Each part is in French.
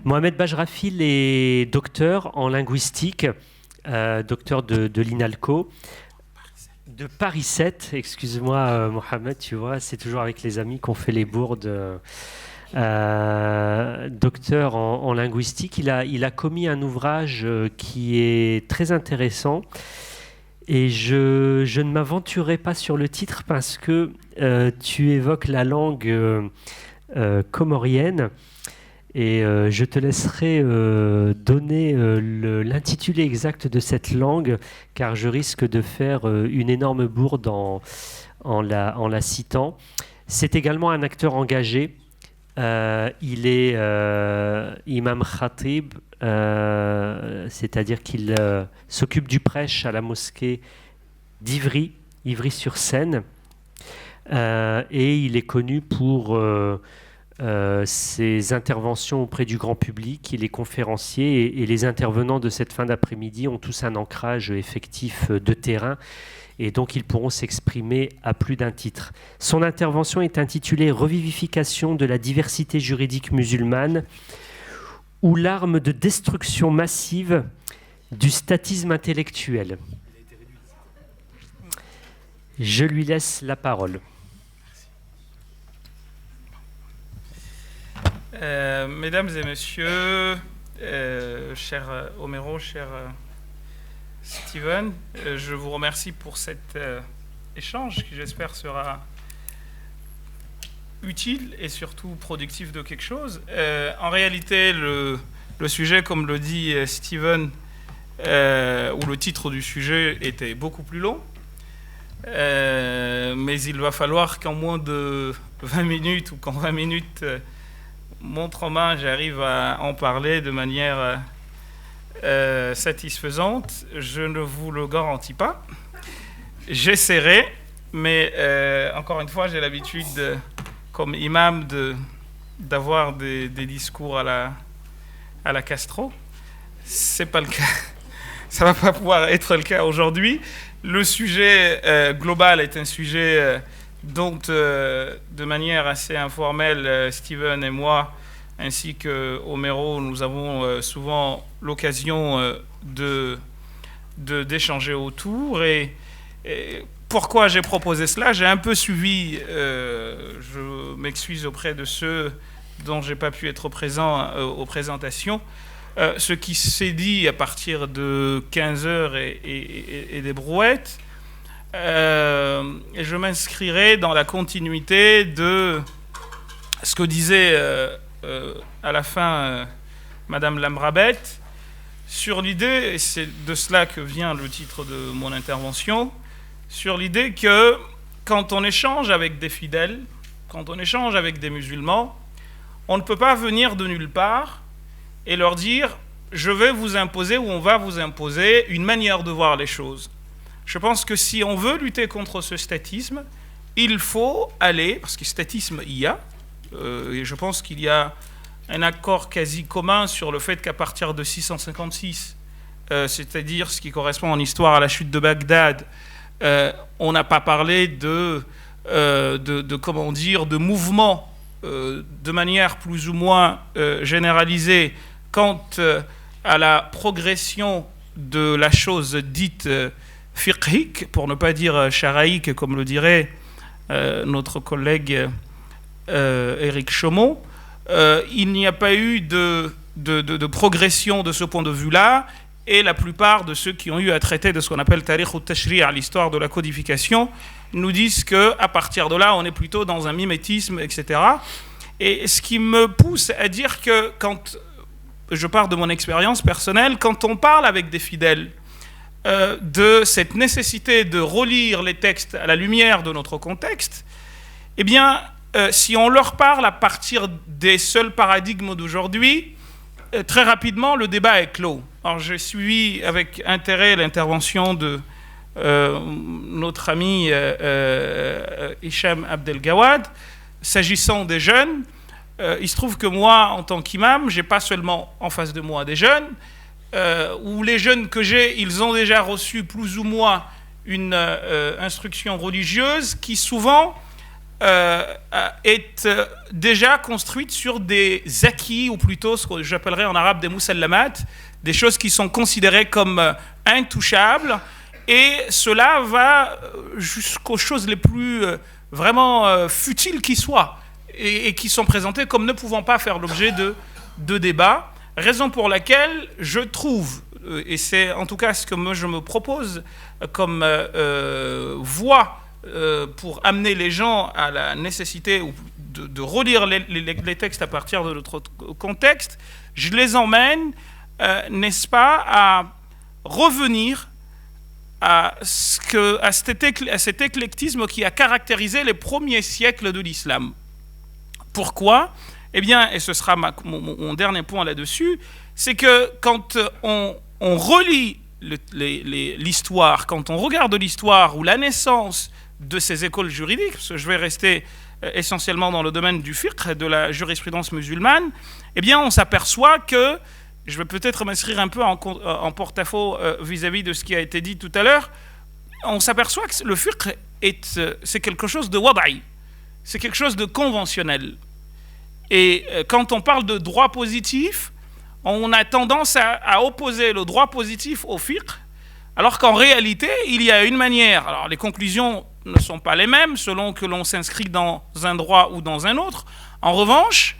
Mohamed Bajrafil est docteur en linguistique, docteur de l'INALCO, de Paris 7, excuse-moi Mohamed, tu vois, c'est toujours avec les amis qu'on fait les bourdes. Docteur en linguistique, il a commis un ouvrage qui est très intéressant. Et je ne m'aventurerai pas sur le titre parce que tu évoques la langue comorienne et je te laisserai donner l'intitulé exact de cette langue car je risque de faire une énorme bourde en la citant. C'est également un acteur engagé. Il est imam khatib, c'est-à-dire qu'il s'occupe du prêche à la mosquée d'Ivry, Ivry-sur-Seine, et il est connu pour ses interventions auprès du grand public. Il est conférencier et les intervenants de cette fin d'après-midi ont tous un ancrage effectif de terrain et donc ils pourront s'exprimer à plus d'un titre. Son intervention est intitulée « Revivification de la diversité juridique musulmane ou l'arme de destruction massive du statisme intellectuel ». Je lui laisse la parole. Mesdames et messieurs, cher Homero, cher Steven, je vous remercie pour cet échange qui j'espère sera utile et surtout productif de quelque chose. En réalité, le sujet, comme le dit Steven, ou le titre du sujet était beaucoup plus long, mais il va falloir qu'en moins de 20 minutes ou qu'en 20 minutes, montre en main, j'arrive à en parler de manière satisfaisante. Je ne vous le garantis pas. J'essaierai, mais encore une fois, j'ai l'habitude, comme imam, d'avoir des discours à la Castro. C'est pas le cas. Ça va pas pouvoir être le cas aujourd'hui. Le sujet global est un sujet dont, de manière assez informelle, Steven et moi, ainsi que Homero, nous avons souvent l'occasion d'échanger autour. Et pourquoi j'ai proposé cela? J'ai un peu suivi, je m'excuse auprès de ceux dont je n'ai pas pu être présent aux présentations, ce qui s'est dit à partir de 15h et des brouettes. Et je m'inscrirai dans la continuité de ce que disait à la fin Madame Lambrabet sur l'idée, et c'est de cela que vient le titre de mon intervention, sur l'idée que quand on échange avec des fidèles, quand on échange avec des musulmans, on ne peut pas venir de nulle part et leur dire « je vais vous imposer » ou « on va vous imposer » une manière de voir les choses. Je pense que si on veut lutter contre ce statisme, il faut aller, parce que statisme il y a, et je pense qu'il y a un accord quasi commun sur le fait qu'à partir de 656, c'est-à-dire ce qui correspond en histoire à la chute de Bagdad, on n'a pas parlé de comment dire, de mouvement de manière plus ou moins généralisée quant à la progression de la chose dite fiqhique, pour ne pas dire charaïque, comme le dirait notre collègue Éric Chaumont. Il n'y a pas eu de progression de ce point de vue-là, et la plupart de ceux qui ont eu à traiter de ce qu'on appelle tarikh al-tashri', l'histoire de la codification, nous disent qu'à partir de là, on est plutôt dans un mimétisme, etc. Et ce qui me pousse à dire que, quand je pars de mon expérience personnelle, quand on parle avec des fidèles de cette nécessité de relire les textes à la lumière de notre contexte, eh bien, si on leur parle à partir des seuls paradigmes d'aujourd'hui, très rapidement, le débat est clos. Alors, j'ai suivi avec intérêt l'intervention de notre ami Hicham Abdelgawad. S'agissant des jeunes, il se trouve que moi, en tant qu'imam, je n'ai pas seulement en face de moi des jeunes, où les jeunes que j'ai, ils ont déjà reçu plus ou moins une instruction religieuse qui souvent est déjà construite sur des acquis, ou plutôt ce que j'appellerais en arabe des musallamat, des choses qui sont considérées comme intouchables, et cela va jusqu'aux choses les plus vraiment futiles qui soient, et qui sont présentées comme ne pouvant pas faire l'objet de débats, raison pour laquelle je trouve, et c'est en tout cas ce que moi je me propose comme voie pour amener les gens à la nécessité de relire les textes à partir de notre contexte, je les emmène, n'est-ce pas, à revenir à cet éclectisme qui a caractérisé les premiers siècles de l'islam. Pourquoi ? Eh bien, et ce sera mon dernier point là-dessus, c'est que quand on relit l'histoire, quand on regarde l'histoire ou la naissance de ces écoles juridiques, parce que je vais rester essentiellement dans le domaine du fiqh, de la jurisprudence musulmane, eh bien on s'aperçoit que, je vais peut-être m'inscrire un peu en porte-à-faux vis-à-vis de ce qui a été dit tout à l'heure, on s'aperçoit que le fiqh c'est quelque chose de wada'i, c'est quelque chose de conventionnel. Et quand on parle de droit positif, on a tendance à opposer le droit positif au fiqh, alors qu'en réalité, il y a une manière. Alors les conclusions ne sont pas les mêmes selon que l'on s'inscrit dans un droit ou dans un autre. En revanche,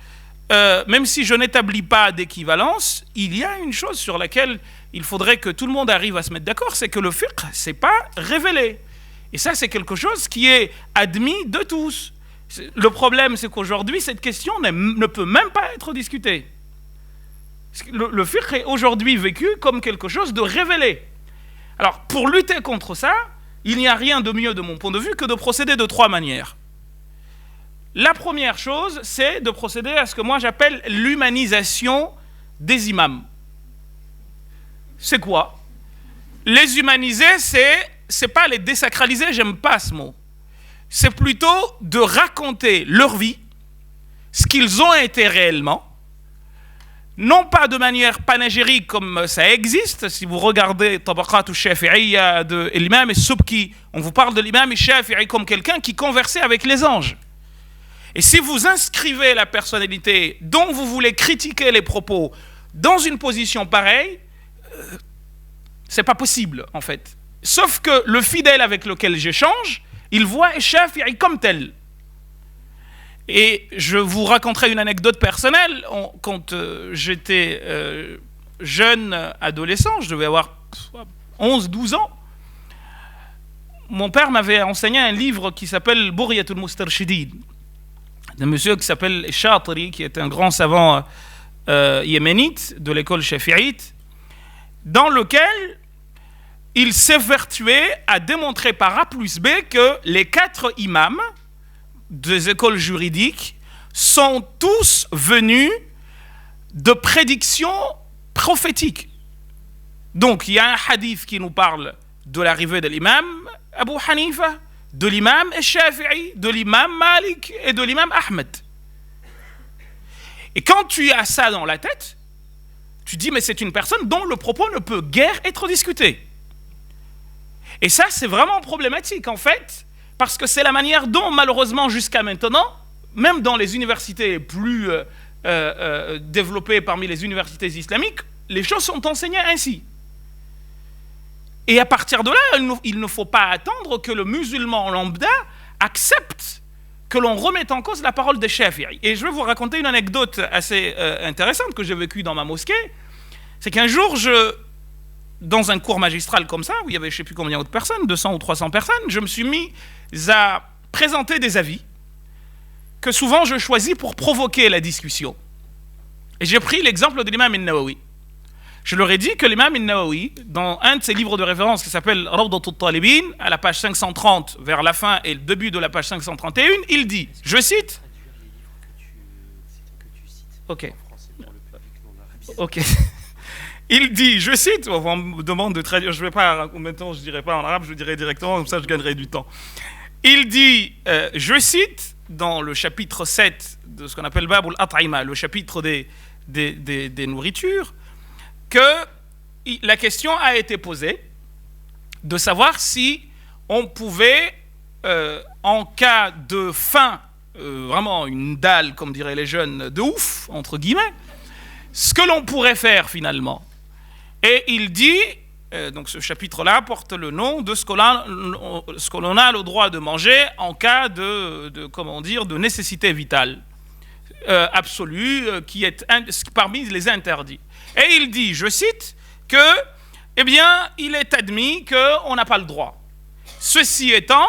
même si je n'établis pas d'équivalence, il y a une chose sur laquelle il faudrait que tout le monde arrive à se mettre d'accord, c'est que le fiqh, c'est pas révélé. Et ça, c'est quelque chose qui est admis de tous. Le problème, c'est qu'aujourd'hui, cette question ne peut même pas être discutée. Le fiqh est aujourd'hui vécu comme quelque chose de révélé. Alors, pour lutter contre ça, il n'y a rien de mieux de mon point de vue que de procéder de 3 manières. La première chose, c'est de procéder à ce que moi j'appelle l'humanisation des imams. C'est quoi ? Les humaniser, c'est pas les désacraliser, j'aime pas ce mot. C'est plutôt de raconter leur vie, ce qu'ils ont été réellement, non pas de manière panégyrique comme ça existe. Si vous regardez Tabaqat al-Shafi'iyya de l'imam al-Subki, on vous parle de l'imam al-Shafi'i comme quelqu'un qui conversait avec les anges. Et si vous inscrivez la personnalité dont vous voulez critiquer les propos dans une position pareille, c'est pas possible en fait. Sauf que le fidèle avec lequel j'échange, il voit al-Shafi'i comme tel. Et je vous raconterai une anecdote personnelle. Quand j'étais jeune adolescent, je devais avoir 11-12 ans, mon père m'avait enseigné un livre qui s'appelle Bourriyatul Mustarshidin, d'un monsieur qui s'appelle Shatri, qui est un grand savant yéménite de l'école shafi'ite, dans lequel il s'évertuait à démontrer par A plus B que les 4 imams des écoles juridiques sont tous venus de prédictions prophétiques. Donc il y a un hadith qui nous parle de l'arrivée de l'imam Abu Hanifa, de l'imam Shafi'i, de l'imam Malik et de l'imam Ahmed. Et quand tu as ça dans la tête, tu dis mais c'est une personne dont le propos ne peut guère être discuté. Et ça c'est vraiment problématique en fait, parce que c'est la manière dont, malheureusement, jusqu'à maintenant, même dans les universités les plus développées parmi les universités islamiques, les choses sont enseignées ainsi. Et à partir de là, il ne faut pas attendre que le musulman lambda accepte que l'on remette en cause la parole des Shafi'i. Et je vais vous raconter une anecdote assez intéressante que j'ai vécue dans ma mosquée. C'est qu'un jour, dans un cours magistral comme ça, où il y avait je ne sais plus combien de personnes, 200 ou 300 personnes, je me suis mis à présenter des avis que souvent je choisis pour provoquer la discussion. Et j'ai pris l'exemple de l'imam al-Nawawi. Je leur ai dit que l'imam al-Nawawi, dans un de ses livres de référence qui s'appelle Rawdatul Talibin, à la page 530, vers la fin et le début de la page 531, il dit, je cite... Ok. Ok. Il dit, je cite, on me demande de traduire, je ne vais pas, maintenant je ne dirai pas en arabe, je le dirai directement, comme ça je gagnerai du temps. Il dit, je cite, dans le chapitre 7 de ce qu'on appelle Babul At'ima, le chapitre des nourritures, que la question a été posée de savoir si on pouvait en cas de faim, vraiment une dalle, comme diraient les jeunes, de ouf, entre guillemets, ce que l'on pourrait faire finalement. Et il dit, donc ce chapitre-là porte le nom de ce que l'on a le droit de manger en cas de nécessité vitale absolue, qui est parmi les interdits. Et il dit, je cite, que, eh bien, il est admis qu'on n'a pas le droit. Ceci étant,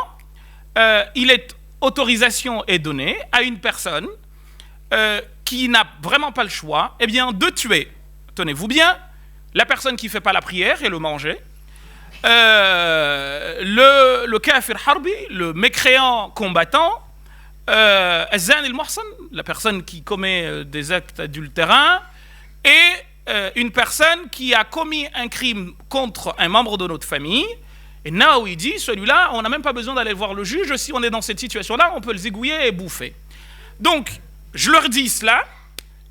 autorisation est donnée à une personne qui n'a vraiment pas le choix, eh bien, de tuer, tenez-vous bien, la personne qui ne fait pas la prière et le manger, le kafir harbi, le mécréant combattant, Azan el-Muhsan, la personne qui commet des actes adultérins, et une personne qui a commis un crime contre un membre de notre famille. Et Nawawi dit, celui-là, on n'a même pas besoin d'aller voir le juge. Si on est dans cette situation-là, on peut le zigouiller et bouffer. Donc, je leur dis cela,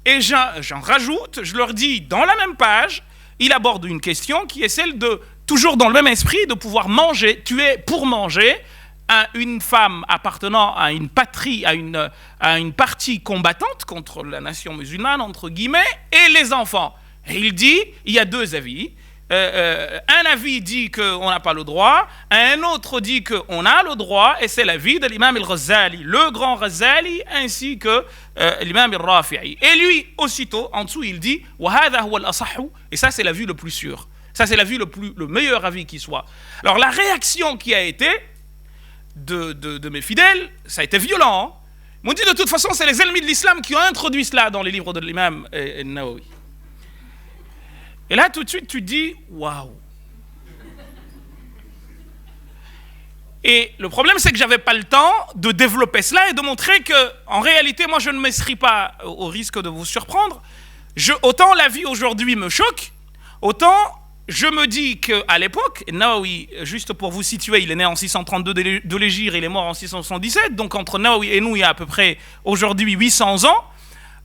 et j'en rajoute, je leur dis, dans la même page, il aborde une question qui est celle de, toujours dans le même esprit, de pouvoir manger, tuer pour manger, une femme appartenant à une patrie, à une partie combattante contre la nation musulmane, entre guillemets, et les enfants. Et il dit, il y a deux avis. Un avis dit qu'on n'a pas le droit, un autre dit qu'on a le droit, et c'est l'avis de l'imam al-Ghazali, le grand Ghazali, ainsi que l'imam al-Rafi'i. Et lui, aussitôt, en dessous, il dit « وَهَذَا هُوَ الْأَصَحُّ » et ça, c'est l'avis le plus sûr. Ça, c'est l'avis le meilleur avis qui soit. Alors, la réaction qui a été de mes fidèles, ça a été violent. Hein. Ils m'ont dit, de toute façon, c'est les ennemis de l'islam qui ont introduit cela dans les livres de l'imam Nawawi. Et là, tout de suite, tu te dis, waouh. Et le problème, c'est que j'avais pas le temps de développer cela et de montrer que, en réalité, moi, je ne m'escrie pas au risque de vous surprendre. Autant la vie aujourd'hui me choque, autant je me dis qu'à l'époque, Nawawi, juste pour vous situer, il est né en 632 de l'Hégire, il est mort en 677, donc entre Nawawi et nous, il y a à peu près aujourd'hui 800 ans.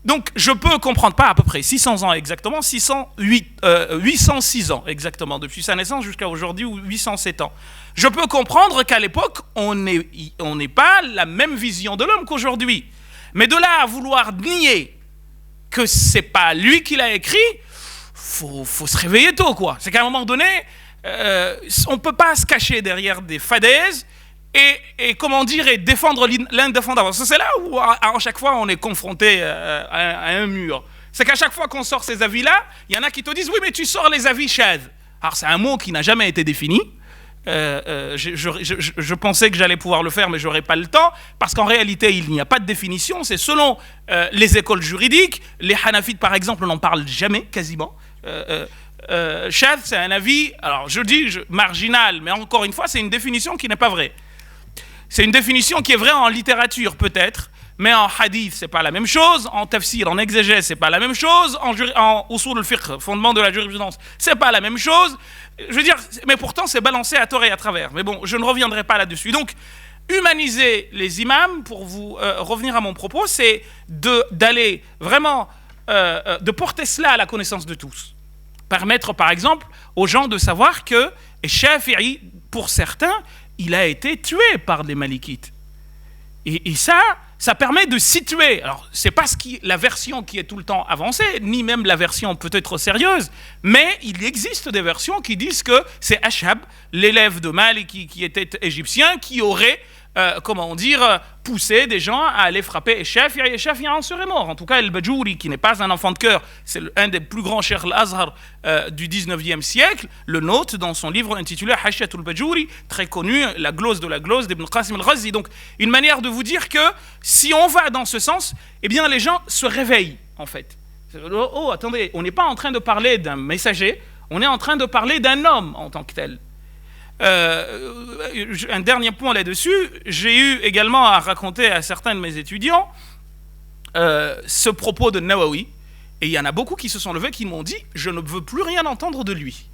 Donc je peux comprendre, pas à peu près, 600 ans exactement, 806 ans exactement, depuis sa naissance jusqu'à aujourd'hui, ou 807 ans. Je peux comprendre qu'à l'époque, on n'est pas la même vision de l'homme qu'aujourd'hui. Mais de là à vouloir nier que c'est pas lui qui l'a écrit, faut se réveiller tôt, quoi. C'est qu'à un moment donné, on peut pas se cacher derrière des fadaises et comment dire, et défendre l'indéfendable. C'est là où à chaque fois on est confronté à un mur. C'est qu'à chaque fois qu'on sort ces avis-là, il y en a qui te disent oui, mais tu sors les avis shadh. Alors c'est un mot qui n'a jamais été défini. Je pensais que j'allais pouvoir le faire, mais j'aurais pas le temps, parce qu'en réalité il n'y a pas de définition. C'est selon les écoles juridiques. Les Hanafites par exemple n'en parlent jamais, quasiment. Shadh, c'est un avis, alors je dis marginal, mais encore une fois c'est une définition qui n'est pas vraie. C'est une définition qui est vraie en littérature peut-être, mais en hadith c'est pas la même chose, en tafsir, en exégèse c'est pas la même chose, en usul al-fiqh, fondement de la jurisprudence, c'est pas la même chose. Je veux dire, mais pourtant c'est balancé à tort et à travers. Mais bon, je ne reviendrai pas là-dessus. Donc, humaniser les imams, pour vous revenir à mon propos, c'est d'aller vraiment, de porter cela à la connaissance de tous. Permettre par exemple aux gens de savoir que Shafi'i, pour certains, il a été tué par les Malikites. Et ça permet de situer. Alors, c'est pas la version qui est tout le temps avancée, ni même la version peut-être sérieuse, mais il existe des versions qui disent que c'est Ashhab, l'élève de Maliki qui était égyptien, qui aurait, poussé des gens à aller frapper Shafi'i, et Shafi'i en serait mort. En tout cas, Al-Bajouri, qui n'est pas un enfant de cœur, c'est un des plus grands Cheikh al-Azhar du 19e siècle, le note dans son livre intitulé Hashiyat al-Bajouri, très connu, la glose de la glose d'Ibn Qasim al-Ghazi. Donc, une manière de vous dire que si on va dans ce sens, eh bien, les gens se réveillent, en fait. Oh, attendez, on n'est pas en train de parler d'un messager, on est en train de parler d'un homme en tant que tel. Un dernier point là-dessus, j'ai eu également à raconter à certains de mes étudiants ce propos de Nawawi, et il y en a beaucoup qui se sont levés qui m'ont dit je ne veux plus rien entendre de lui,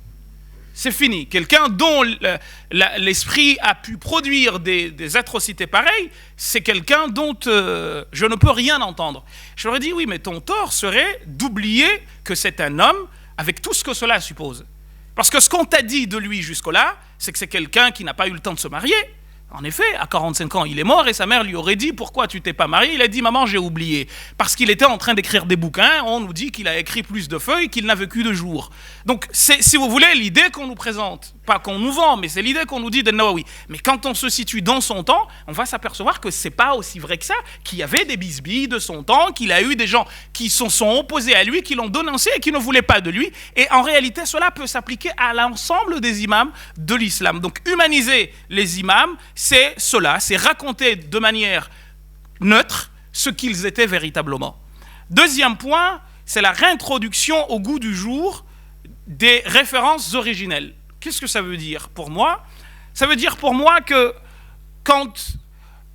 c'est fini. Quelqu'un dont l'esprit a pu produire des atrocités pareilles, c'est quelqu'un dont je ne peux rien entendre. Je leur ai dit oui, mais ton tort serait d'oublier que c'est un homme avec tout ce que cela suppose. Parce que ce qu'on t'a dit de lui jusque-là, c'est que c'est quelqu'un qui n'a pas eu le temps de se marier. En effet, à 45 ans, il est mort et sa mère lui aurait dit « Pourquoi tu t'es pas marié ?» Il a dit « Maman, j'ai oublié. » Parce qu'il était en train d'écrire des bouquins, on nous dit qu'il a écrit plus de feuilles qu'il n'a vécu de jours. Donc, c'est, si vous voulez, l'idée qu'on nous présente, pas qu'on nous vend, mais c'est l'idée qu'on nous dit de Nawawi. Mais quand on se situe dans son temps, on va s'apercevoir que c'est pas aussi vrai que ça, qu'il y avait des bisbilles de son temps, qu'il a eu des gens qui se sont opposés à lui, qui l'ont dénoncé et qui ne voulaient pas de lui. Et en réalité, cela peut s'appliquer à l'ensemble des imams de l'islam. Donc, humaniser les imams, c'est cela, c'est raconter de manière neutre ce qu'ils étaient véritablement. Deuxième point, c'est la réintroduction au goût du jour des références originelles. Qu'est-ce que ça veut dire pour moi? Ça veut dire pour moi que quand,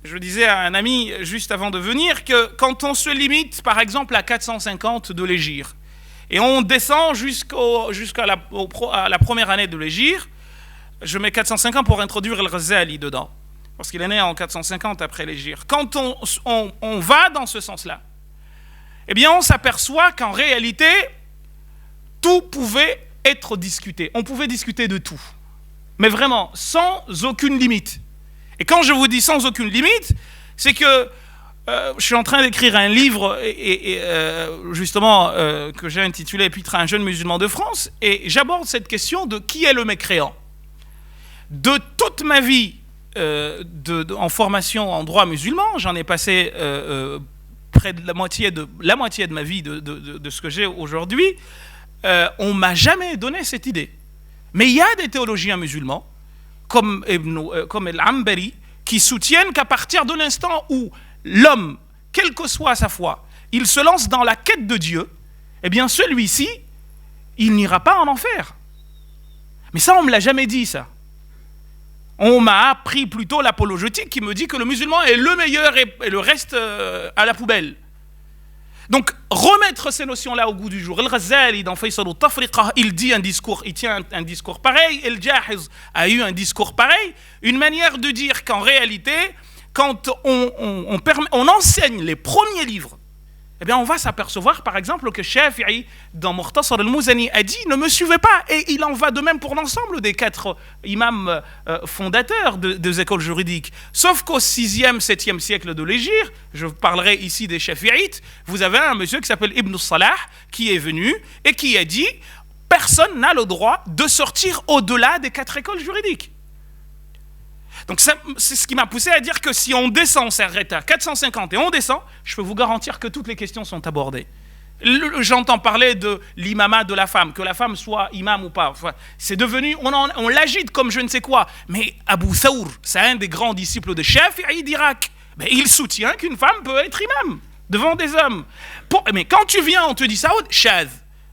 je disais à un ami juste avant de venir, que quand on se limite par exemple à 450 de l'hégire, et on descend jusqu'à la première année de l'hégire, je mets 450 pour introduire le Ghazali dedans, parce qu'il est né en 450 après l'hégire. Quand on va dans ce sens-là, eh bien on s'aperçoit qu'en réalité, tout pouvait être discuté. On pouvait discuter de tout, mais vraiment, sans aucune limite. Et quand je vous dis sans aucune limite, c'est que je suis en train d'écrire un livre, justement, que j'ai intitulé « Épître à un jeune musulman de France », et j'aborde cette question de qui est le mécréant. De toute ma vie en formation en droit musulman, j'en ai passé près de la moitié de ma vie de ce que j'ai aujourd'hui, on ne m'a jamais donné cette idée. Mais il y a des théologiens musulmans, comme Al-Ambari, qui soutiennent qu'à partir de l'instant où l'homme, quelle que soit sa foi, il se lance dans la quête de Dieu, eh bien celui-ci, il n'ira pas en enfer. Mais ça, on ne me l'a jamais dit, ça. On m'a appris plutôt l'apologétique qui me dit que le musulman est le meilleur et le reste à la poubelle. Donc, remettre ces notions-là au goût du jour. Al-Ghazali, dans Faysal al-Tafriqa, il tient un discours pareil. El-Jahiz a eu un discours pareil. Une manière de dire qu'en réalité, quand on enseigne les premiers livres, eh bien, on va s'apercevoir, par exemple, que Shafi'i, dans Mukhtasar al-Muzani, a dit « Ne me suivez pas ». Et il en va de même pour l'ensemble des 4 imams fondateurs des écoles juridiques. Sauf qu'au 6e, 7e siècle de l'Hégire, je parlerai ici des Shafi'ites, vous avez un monsieur qui s'appelle Ibn Salah, qui est venu et qui a dit « Personne n'a le droit de sortir au-delà des 4 écoles juridiques ». Donc c'est ce qui m'a poussé à dire que si on descend, on s'arrête à 450 et on descend, je peux vous garantir que toutes les questions sont abordées. J'entends parler de l'imama de la femme, que la femme soit imam ou pas. Enfin, c'est devenu, on l'agite comme je ne sais quoi. Mais Abu Thawr, c'est un des grands disciples de Shafi'i d'Irak. Mais il soutient qu'une femme peut être imam devant des hommes. Mais quand tu viens, on te dit ça, shadh.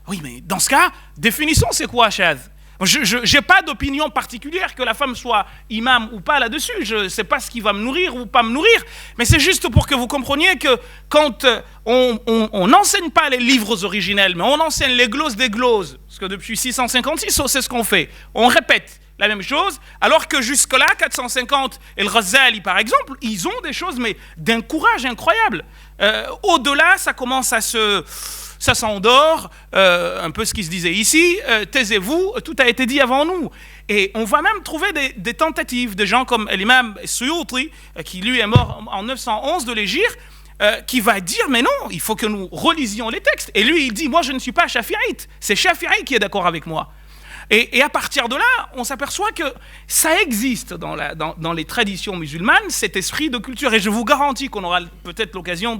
Oui, mais dans ce cas, définissons c'est quoi shadh. Je n'ai pas d'opinion particulière que la femme soit imam ou pas là-dessus. Je ne sais pas ce qui va me nourrir ou pas me nourrir. Mais c'est juste pour que vous compreniez que quand on n'enseigne pas les livres originels, mais on enseigne les glosses des glosses, parce que depuis 656, c'est ce qu'on fait. On répète la même chose, alors que jusque-là, 450 et le Ghazali, par exemple, ils ont des choses, mais d'un courage incroyable. Au-delà, ça commence à ça s'endort, un peu ce qui se disait ici, taisez-vous, tout a été dit avant nous. Et on va même trouver des tentatives de gens comme l'imam Suyuti, qui lui est mort en 911 de l'Hégire, qui va dire, mais non, il faut que nous relisions les textes. Et lui, il dit, moi je ne suis pas shafi'ite, c'est Shafi'i qui est d'accord avec moi. Et à partir de là, on s'aperçoit que ça existe dans les traditions musulmanes, cet esprit de culture. Et je vous garantis qu'on aura peut-être l'occasion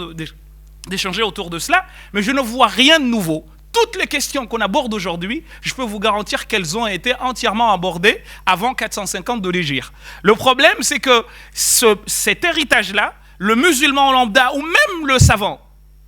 d'échanger autour de cela, mais je ne vois rien de nouveau. Toutes les questions qu'on aborde aujourd'hui, je peux vous garantir qu'elles ont été entièrement abordées avant 450 de l'Hégire. Le problème, c'est que cet héritage-là, le musulman lambda ou même le savant,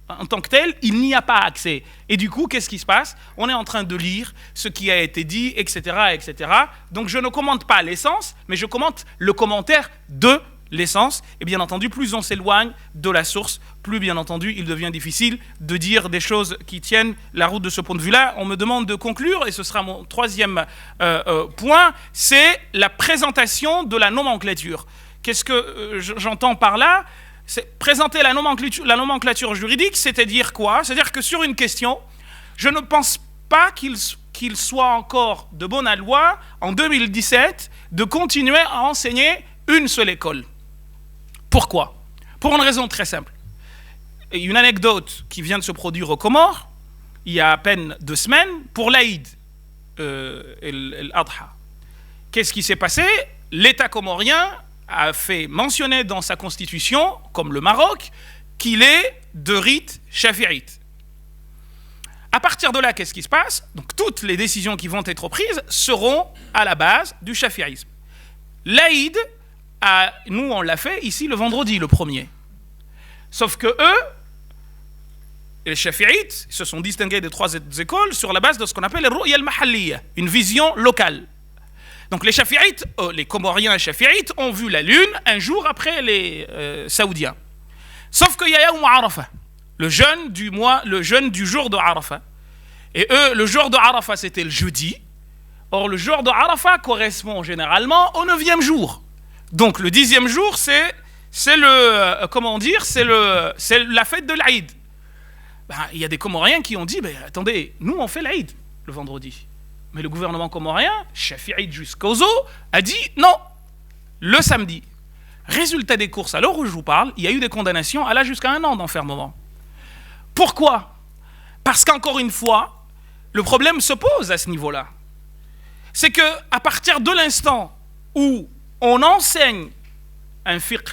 en tant que tel, il n'y a pas accès. Et du coup, qu'est-ce qui se passe? On est en train de lire ce qui a été dit, etc., etc. Donc je ne commente pas l'essence, mais je commente le commentaire de l'essence. Et bien entendu, plus on s'éloigne de la source, plus bien entendu, il devient difficile de dire des choses qui tiennent la route de ce point de vue-là. On me demande de conclure, et ce sera mon troisième point, c'est la présentation de la nomenclature. Qu'est-ce que j'entends par là? C'est présenter la nomenclature juridique, c'est-à-dire quoi? C'est-à-dire que sur une question, je ne pense pas qu'il soit encore de bonne loi, en 2017, de continuer à enseigner une seule école. Pourquoi? Pour une raison très simple. Et une anecdote qui vient de se produire aux Comores, il y a à peine 2 semaines, pour l'Aïd, l'Adha. Qu'est-ce qui s'est passé? L'État comorien a fait mentionner dans sa constitution, comme le Maroc, qu'il est de rite chafi'ite. À partir de là, qu'est-ce qui se passe? Donc toutes les décisions qui vont être prises seront à la base du chafi'isme. L'Aïd, nous on l'a fait ici le vendredi, le 1er. Sauf que eux, les chafi'ites, se sont distingués des 3 écoles sur la base de ce qu'on appelle le ru'ya al-mahalliya, une vision locale. Donc les chafi'ites, les Comoriens chafi'ites ont vu la lune un jour après les Saoudiens. Sauf qu'il y a Yawm Arafah, le jeûne du jour de Arafah. Et eux, le jour de Arafah, c'était le jeudi. Or, le jour de Arafah correspond généralement au 9e jour. Donc le 10e jour, c'est la fête de l'Aïd. Il y a des Comoriens qui ont dit, attendez, nous on fait l'Aïd le vendredi. Mais le gouvernement comorien, chafi'ite jusqu'aux os, a dit non, le samedi. Résultat des courses, à l'heure où je vous parle, il y a eu des condamnations allant jusqu'à 1 an d'enfermement. Pourquoi? Parce qu'encore une fois, le problème se pose à ce niveau-là. C'est qu'à partir de l'instant où on enseigne un fiqh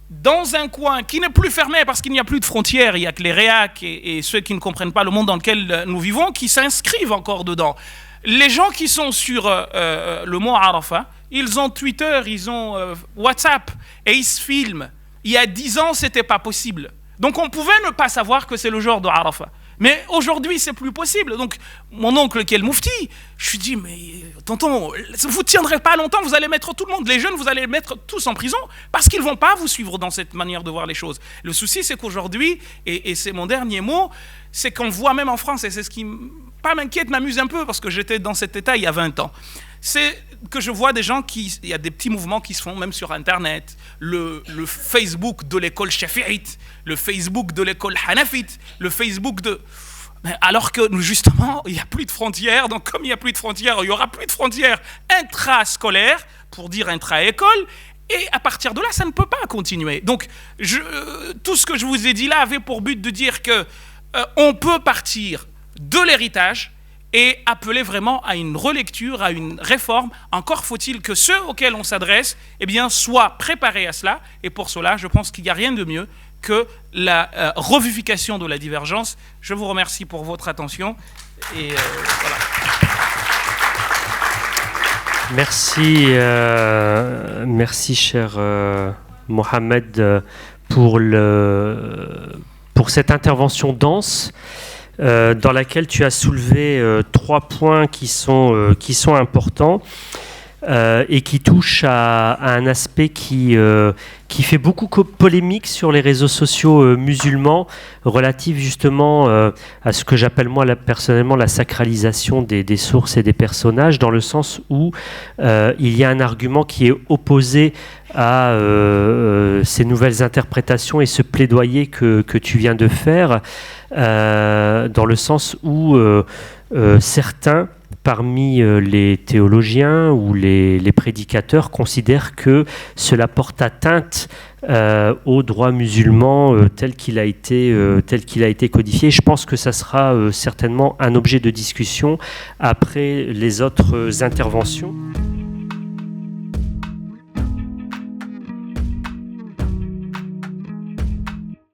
dans un coin qui n'est plus fermé parce qu'il n'y a plus de frontières, il n'y a que les réacs et ceux qui ne comprennent pas le monde dans lequel nous vivons qui s'inscrivent encore dedans. Les gens qui sont sur le mont Arafah, ils ont Twitter, ils ont WhatsApp et ils se filment. Il y a 10 ans, c'était pas possible. Donc on pouvait ne pas savoir que c'est le jour de Arafah. Mais aujourd'hui, c'est plus possible. Donc, mon oncle qui est le moufti, je lui dis, mais tonton, vous ne tiendrez pas longtemps, vous allez mettre tout le monde, les jeunes, vous allez les mettre tous en prison, parce qu'ils ne vont pas vous suivre dans cette manière de voir les choses. Le souci, c'est qu'aujourd'hui, et c'est mon dernier mot, c'est qu'on voit même en France, et c'est ce qui pas m'inquiète, m'amuse un peu, parce que j'étais dans cet état il y a 20 ans, c'est que je vois des gens il y a des petits mouvements qui se font même sur Internet, le Facebook de l'école chafi'ite, le Facebook de l'école hanafite, le Facebook de... Alors que justement, il n'y a plus de frontières, donc comme il n'y a plus de frontières, il n'y aura plus de frontières intrascolaires, pour dire intra-école, et à partir de là, ça ne peut pas continuer. Donc, tout ce que je vous ai dit là avait pour but de dire que on peut partir de l'héritage et appeler vraiment à une relecture, à une réforme. Encore faut-il que ceux auxquels on s'adresse soient préparés à cela. Et pour cela, je pense qu'il n'y a rien de mieux que la revivification de la divergence. Je vous remercie pour votre attention. Et voilà. Merci cher Mohamed, pour cette intervention dense. Dans laquelle tu as soulevé 3 points qui sont importants et qui touchent à un aspect qui fait beaucoup polémique sur les réseaux sociaux musulmans, relatif justement à ce que j'appelle moi personnellement la sacralisation des sources et des personnages, dans le sens où il y a un argument qui est opposé à ces nouvelles interprétations et ce plaidoyer que tu viens de faire, dans le sens où certains parmi les théologiens ou les prédicateurs considèrent que cela porte atteinte au droit musulman tel qu'il a été codifié. Je pense que ça sera certainement un objet de discussion après les autres interventions.